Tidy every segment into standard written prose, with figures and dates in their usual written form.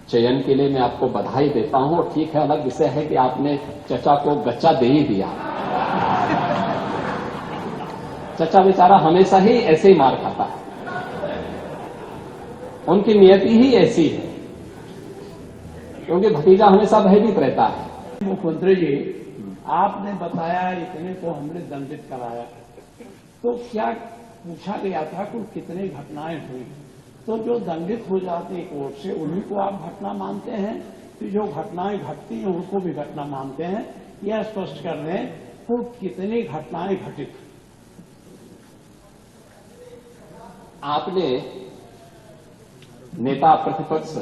चयन के लिए मैं आपको बधाई देता हूं। और ठीक है, अलग विषय है कि आपने चचा को गच्चा दे ही दिया। चचा बेचारा हमेशा ही ऐसे ही मार खाता है, उनकी नियति ही ऐसी है, क्योंकि भतीजा हमेशा भयभीत रहता है। मुख्यमंत्री जी, आपने बताया इतने को हमने दंडित कराया, तो क्या पूछा गया था कि कितनी घटनाएं हुई? तो जो दंडित हो जाते हैं कोर्ट से, उन्हीं को आप घटना मानते हैं कि जो घटनाएं घटती हैं उनको भी घटना मानते हैं? यह स्पष्ट कर दें तो कितनी घटनाएं घटित? आपने नेता प्रतिपक्ष,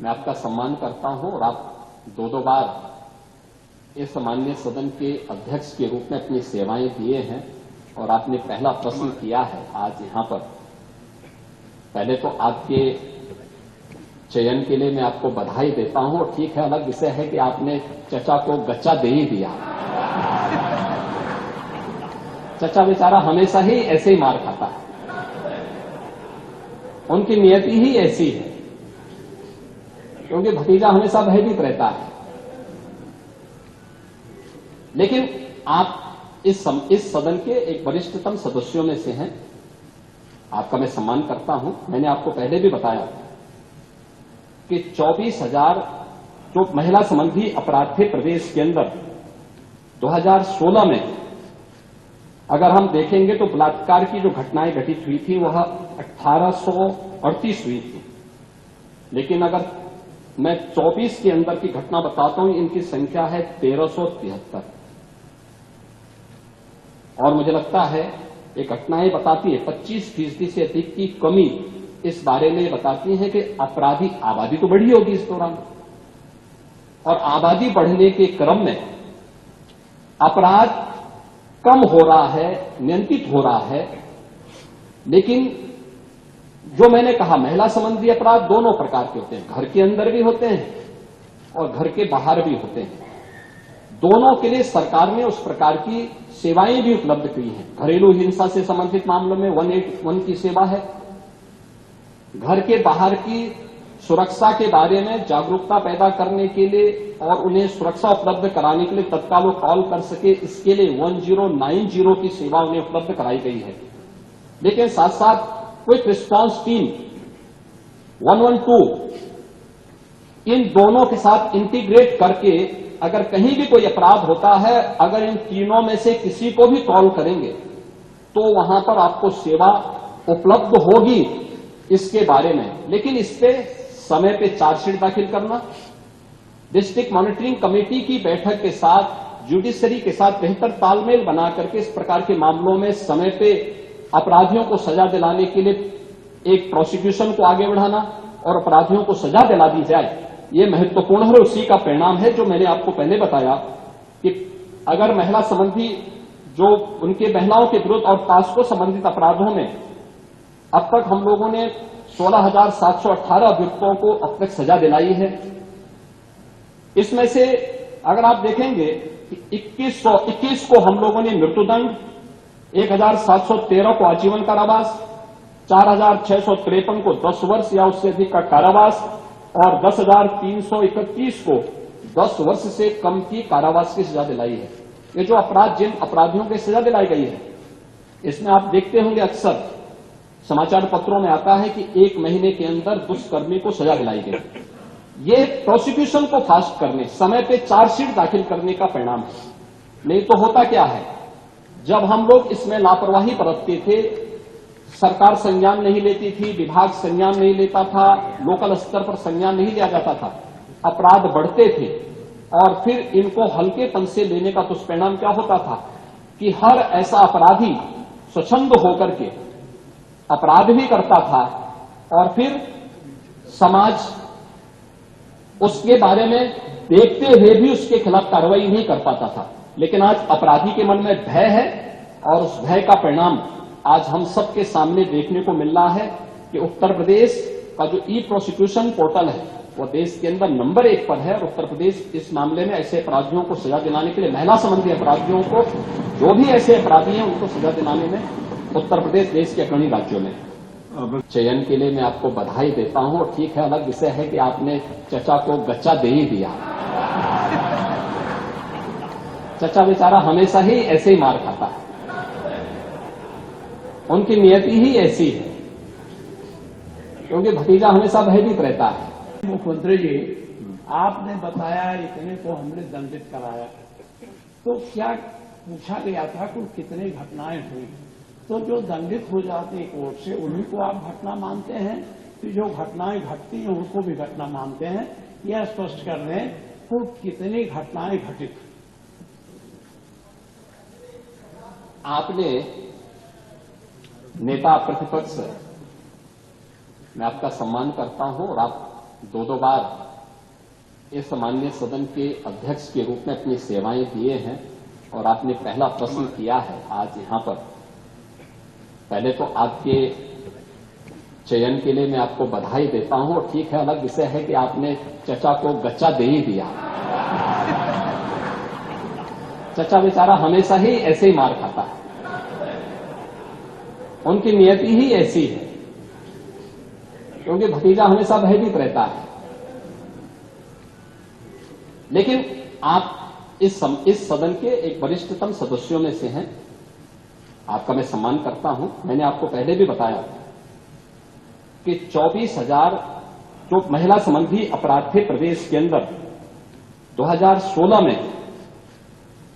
मैं आपका सम्मान करता हूं और आप दो बार इस माननीय सदन के अध्यक्ष के रूप में अपनी सेवाएं दिए हैं और आपने पहला प्रश्न किया है आज यहां पर। पहले तो आपके चयन के लिए मैं आपको बधाई देता हूं। और ठीक है, अलग विषय है कि आपने चचा को गच्चा दे ही दिया। चचा बेचारा हमेशा ही ऐसे ही मार खाता है, उनकी नियति ही ऐसी है, क्योंकि भतीजा हमेशा भयभीत रहता है। लेकिन आप इस सदन के एक वरिष्ठतम सदस्यों में से हैं, आपका मैं सम्मान करता हूं। मैंने आपको पहले भी बताया कि 24,000 जो महिला संबंधी अपराध थे प्रदेश के अंदर 2016 में, अगर हम देखेंगे तो बलात्कार की जो घटनाएं घटित हुई थी वह 1838 हुई थी। लेकिन अगर मैं 24 के अंदर की घटना बताता हूं, इनकी संख्या है 1373। और मुझे लगता है ये घटनाएं बताती है 25% से अधिक की कमी इस बारे में बताती है कि अपराधी आबादी तो बढ़ी होगी इस दौरान, और आबादी बढ़ने के क्रम में अपराध कम हो रहा है, नियंत्रित हो रहा है। लेकिन जो मैंने कहा, महिला संबंधी अपराध दोनों प्रकार के होते हैं, घर के अंदर भी होते हैं और घर के बाहर भी होते हैं। दोनों के लिए सरकार ने उस प्रकार की सेवाएं भी उपलब्ध की हैं। घरेलू हिंसा से संबंधित मामलों में 181 की सेवा है। घर के बाहर की सुरक्षा के बारे में जागरूकता पैदा करने के लिए और उन्हें सुरक्षा उपलब्ध कराने के लिए तत्काल वो कॉल कर सके, इसके लिए 1090 की सेवा उन्हें उपलब्ध कराई गई है। लेकिन साथ साथ क्विक रिस्पांस टीम 112, इन दोनों के साथ इंटीग्रेट करके अगर कहीं भी कोई अपराध होता है, अगर इन तीनों में से किसी को भी कॉल करेंगे तो वहां पर आपको सेवा उपलब्ध होगी इसके बारे में। लेकिन इस पे समय पे चार्जशीट दाखिल करना, डिस्ट्रिक्ट मॉनिटरिंग कमेटी की बैठक के साथ जुडिशरी के साथ बेहतर तालमेल बना करके इस प्रकार के मामलों में समय पे अपराधियों को सजा दिलाने के लिए एक प्रोसिक्यूशन को आगे बढ़ाना और अपराधियों को सजा दिला दी जाए, ये महत्वपूर्ण है। उसी का परिणाम है जो मैंने आपको पहले बताया कि अगर महिला संबंधी जो उनके महिलाओं के विरुद्ध और पास्को संबंधित अपराधों में अब तक हम लोगों ने 16,718 अभियुक्तों को अब तक सजा दिलाई है। इसमें से अगर आप देखेंगे कि 21 को हम लोगों ने मृत्युदंड, 1,713 को आजीवन कारावास, 4,653 को 10 वर्ष या उससे अधिक का कारावास और 10,331 को 10 वर्ष से कम की कारावास की सजा दिलाई है। ये जो अपराध, जिन अपराधियों की सजा दिलाई गई है, इसमें आप देखते होंगे अक्सर समाचार पत्रों में आता है कि 1 महीने के अंदर दुष्कर्मी को सजा दिलाई गई। ये प्रोसिक्यूशन को फास्ट करने, समय पे चार्जशीट दाखिल करने का परिणाम है। नहीं तो होता क्या है, जब हम लोग इसमें लापरवाही बरतते थे, सरकार संज्ञान नहीं लेती थी, विभाग संज्ञान नहीं लेता था, लोकल स्तर पर संज्ञान नहीं लिया जाता था, अपराध बढ़ते थे और फिर इनको हल्केपन से लेने का दुष्परिणाम क्या होता था कि हर ऐसा अपराधी स्वच्छंद होकर के अपराध भी करता था और फिर समाज उसके बारे में देखते हुए भी उसके खिलाफ कार्रवाई नहीं कर पाता था। लेकिन आज अपराधी के मन में भय है और उस भय का परिणाम आज हम सबके सामने देखने को मिल रहा है कि उत्तर प्रदेश का जो ई प्रोसिक्यूशन पोर्टल है वो देश के अंदर नंबर 1 पर है और उत्तर प्रदेश इस मामले में ऐसे अपराधियों को सजा दिलाने के लिए, महिला संबंधी अपराधियों को, जो भी ऐसे अपराधी हैं उनको सजा दिलाने में उत्तर प्रदेश देश के अग्रणी राज्यों में। चयन के लिए मैं आपको बधाई देता हूं। ठीक है, अलग विषय है कि आपने चचा को गच्चा दे ही दिया। चचा बेचारा हमेशा ही ऐसे ही मार खाता है, उनकी नियति ही ऐसी है, क्योंकि भतीजा हमेशा भयभीत रहता है। मुख्यमंत्री जी, आपने बताया इतने को हमने दंडित कराया, तो क्या पूछा गया था कुल कितने घटनाएं हुई? तो जो दंडित हो जाते हैं कोर्ट से, उन्हीं को आप घटना मानते हैं कि जो घटनाएं घटती हैं उनको भी घटना मानते हैं? यह स्पष्ट कर रहे हैं कुल कितनी घटनाएं घटित? आपने नेता प्रतिपक्ष, मैं आपका सम्मान करता हूं और आप दो बार इस माननीय सदन के अध्यक्ष के रूप में अपनी सेवाएं दिए हैं और आपने पहला प्रश्न किया है आज यहां पर। पहले तो आपके चयन के लिए मैं आपको बधाई देता हूं और ठीक है, अलग विषय है कि आपने चचा को गच्चा दे ही दिया। चचा बेचारा हमेशा ही ऐसे ही मार खाता है, उनकी नियति ही ऐसी है, क्योंकि भतीजा हमेशा भयभीत रहता है। लेकिन आप इस सदन के एक वरिष्ठतम सदस्यों में से हैं, आपका मैं सम्मान करता हूं। मैंने आपको पहले भी बताया कि 24,000 जो महिला संबंधी अपराध थे प्रदेश के अंदर 2016 में,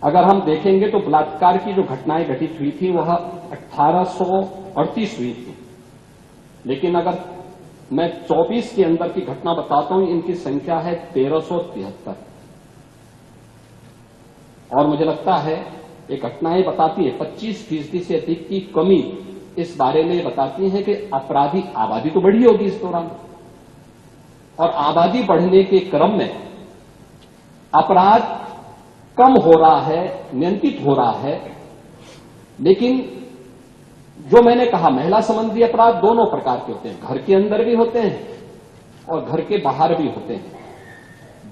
अगर हम देखेंगे तो बलात्कार की जो घटनाएं घटित हुई थी वह 1838 हुई थी। लेकिन अगर मैं 24 के अंदर की घटना बताता हूं, इनकी संख्या है 1373। और मुझे लगता है ये घटनाएं बताती है 25% से अधिक की कमी इस बारे में बताती है कि अपराधी आबादी तो बढ़ी होगी इस दौरान, और आबादी बढ़ने के क्रम में अपराध कम हो रहा है, नियंत्रित हो रहा है। लेकिन जो मैंने कहा, महिला संबंधी अपराध दोनों प्रकार के होते हैं, घर के अंदर भी होते हैं और घर के बाहर भी होते हैं।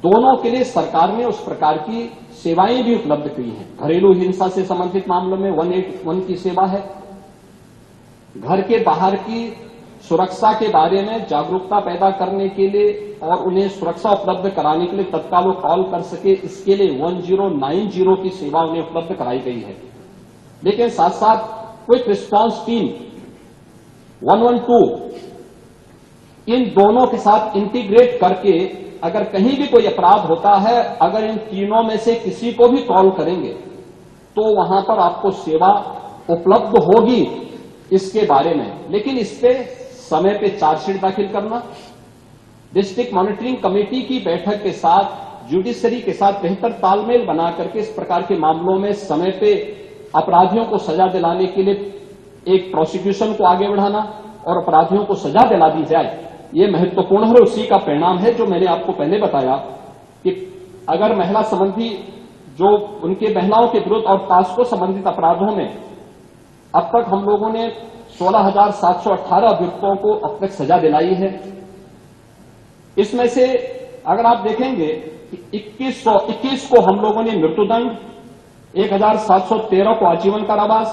दोनों के लिए सरकार ने उस प्रकार की सेवाएं भी उपलब्ध की हैं। घरेलू हिंसा से संबंधित मामलों में 181 की सेवा है। घर के बाहर की सुरक्षा के बारे में जागरूकता पैदा करने के लिए और उन्हें सुरक्षा उपलब्ध कराने के लिए तत्काल वो कॉल कर सके, इसके लिए 1090 की सेवा उन्हें उपलब्ध कराई गई है। लेकिन साथ साथ क्विक रिस्पांस टीम 112, इन दोनों के साथ इंटीग्रेट करके अगर कहीं भी कोई अपराध होता है, अगर इन तीनों में से किसी को भी कॉल करेंगे तो वहां पर आपको सेवा उपलब्ध होगी, इसके बारे में। लेकिन इस पे समय पे चार्जशीट दाखिल करना, डिस्ट्रिक्ट मॉनिटरिंग कमेटी की बैठक के साथ जुडिशरी के साथ बेहतर तालमेल बना करके इस प्रकार के मामलों में समय पे अपराधियों को सजा दिलाने के लिए एक प्रोसिक्यूशन को आगे बढ़ाना और अपराधियों को सजा दिला दी जाए, ये महत्वपूर्ण है। उसी का परिणाम है जो मैंने आपको पहले बताया कि अगर महिला संबंधी जो उनके महिलाओं के विरुद्ध और पास्को संबंधित अपराधों में अब तक हम लोगों ने 16,718 अभियुक्तों को अब तक सजा दिलाई है। इसमें से अगर आप देखेंगे कि 21 को हम लोगों ने मृत्युदंड, 1,713 को आजीवन कारावास,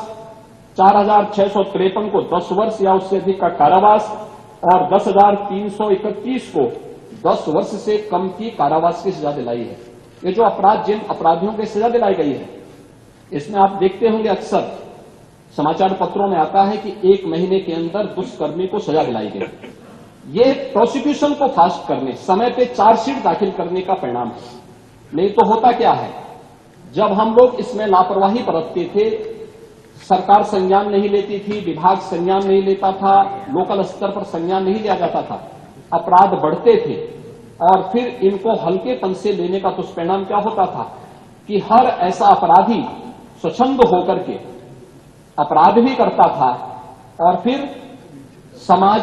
4,653 को 10 वर्ष या उससे अधिक का कारावास और 10,331 को 10 वर्ष से कम की कारावास की सजा दिलाई है। ये जो जिन अपराधियों की सजा दिलाई गई है, इसमें आप देखते होंगे अक्सर समाचार पत्रों में आता है कि 1 महीने के अंदर दुष्कर्मी को सजा दिलाई गई। ये प्रोसिक्यूशन को फास्ट करने, समय पे चार्जशीट दाखिल करने का परिणाम है। नहीं तो होता क्या है, जब हम लोग इसमें लापरवाही बरतते थे, सरकार संज्ञान नहीं लेती थी, विभाग संज्ञान नहीं लेता था, लोकल स्तर पर संज्ञान नहीं लिया जाता था, अपराध बढ़ते थे और फिर इनको हल्केपन से लेने का दुष्परिणाम क्या होता था कि हर ऐसा अपराधी स्वच्छंद होकर के अपराध भी करता था और फिर समाज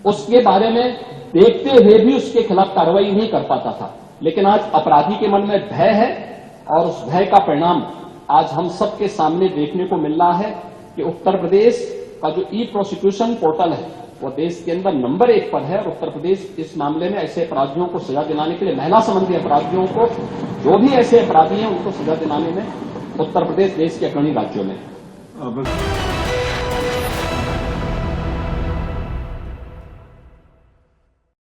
उसके बारे में देखते हुए भी उसके खिलाफ कार्रवाई नहीं कर पाता था। लेकिन आज अपराधी के मन में भय है और उस भय का परिणाम आज हम सबके सामने देखने को मिल रहा है कि उत्तर प्रदेश का जो ई प्रोसिक्यूशन पोर्टल है वो देश के अंदर नंबर 1 पर है और उत्तर प्रदेश इस मामले में ऐसे अपराधियों को सजा दिलाने के लिए, महिला संबंधी अपराधियों को, जो भी ऐसे अपराधी हैं उनको सजा दिलाने में उत्तर प्रदेश देश के अग्रणी राज्यों में।